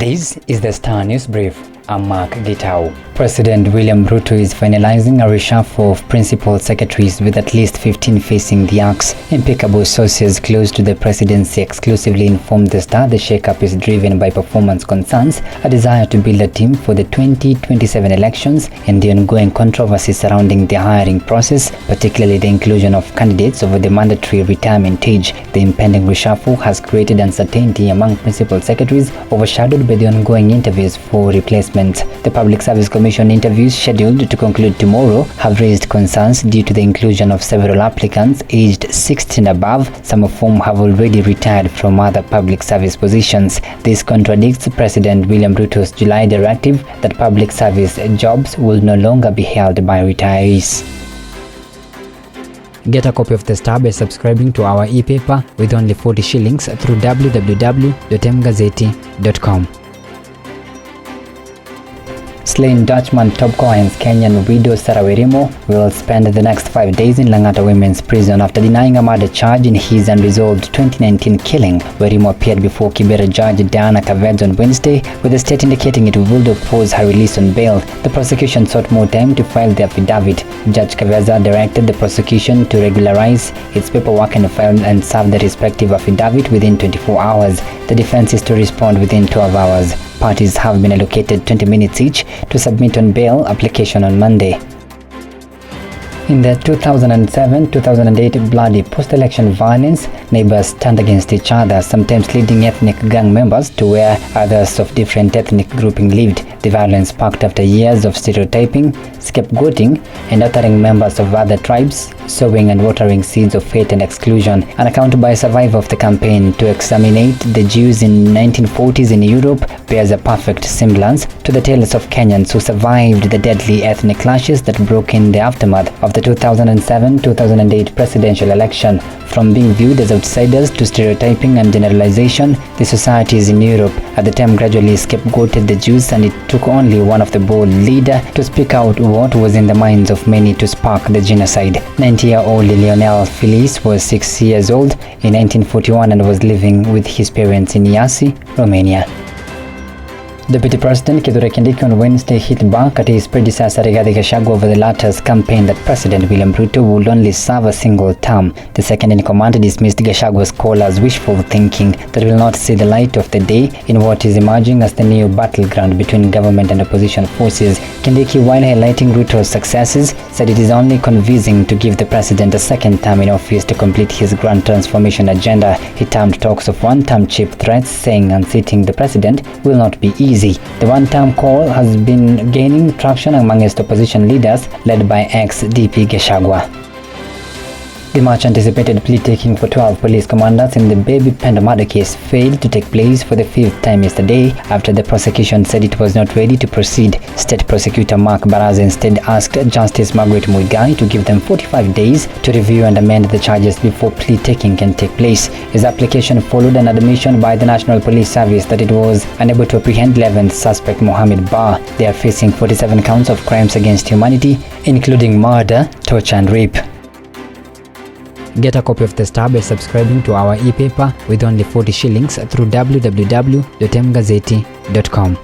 This is the Star News Brief. I'm Mark Gitau. President William Ruto is finalizing a reshuffle of principal secretaries with at least 15 facing the axe. Impeccable sources close to the presidency exclusively informed the Star the shakeup is driven by performance concerns, a desire to build a team for the 2027 elections, and the ongoing controversy surrounding the hiring process, particularly the inclusion of candidates over the mandatory retirement age. The impending reshuffle has created uncertainty among principal secretaries, overshadowed by the ongoing interviews for replacement. The Public Service Commission interviews scheduled to conclude tomorrow have raised concerns due to the inclusion of several applicants aged 60 and above, some of whom have already retired from other public service positions. This contradicts President William Ruto's July directive that public service jobs will no longer be held by retirees. Get a copy of the Star by subscribing to our e-paper with only 40 shillings through www.mgazeti.com. Slain Dutchman Topan's Kenyan widow Sarah Werimo will spend the next 5 days in Langata Women's Prison after denying a murder charge in his unresolved 2019 killing. Werimo appeared before Kibera Judge Diana Kaved on Wednesday, with the state indicating it would oppose her release on bail. The prosecution sought more time to file the affidavit. Judge Kaveza directed the prosecution to regularize its paperwork and file and serve the respective affidavit within 24 hours. The defense is to respond within 12 hours. Parties have been allocated 20 minutes each to submit on bail application on Monday. In the 2007-2008 bloody post-election violence, neighbors turned against each other, sometimes leading ethnic gang members to where others of different ethnic grouping lived. The violence sparked after years of stereotyping, scapegoating, and uttering members of other tribes, sowing and watering seeds of hate and exclusion. An account by a survivor of the campaign to exterminate the Jews in 1940s in Europe bears a perfect semblance to the tales of Kenyans who survived the deadly ethnic clashes that broke in the aftermath of the 2007-2008 presidential election. From being viewed as outsiders to stereotyping and generalization, the societies in Europe at the time gradually scapegoated the Jews, and it took only one of the bold leader to speak out what was in the minds of many to spark the genocide. 90-year-old Lionel Felice was 6 years old in 1941 and was living with his parents in Iasi, Romania. Deputy President Kithure Kindiki on Wednesday hit back at his predecessor Rigathi Gachagua over the latter's campaign that President William Ruto would only serve a single term. The second in command dismissed Gachagua's call as wishful thinking that will not see the light of the day in what is emerging as the new battleground between government and opposition forces. Kindiki, while highlighting Ruto's successes, said it is only convincing to give the president a second term in office to complete his grand transformation agenda. He termed talks of one-term cheap threats, saying unseating the president will not be easy. The one-term call has been gaining traction amongst opposition leaders led by ex-DP Gachagua. The much-anticipated plea-taking for 12 police commanders in the Baby Penda murder case failed to take place for the 5th time yesterday after the prosecution said it was not ready to proceed. State Prosecutor Mark Baraza instead asked Justice Margaret Muigai to give them 45 days to review and amend the charges before plea-taking can take place. His application followed an admission by the National Police Service that it was unable to apprehend 11th suspect Mohammed Bar. They are facing 47 counts of crimes against humanity, including murder, torture and rape. Get a copy of the Star by subscribing to our e-paper with only 40 shillings through www.mgazeti.com.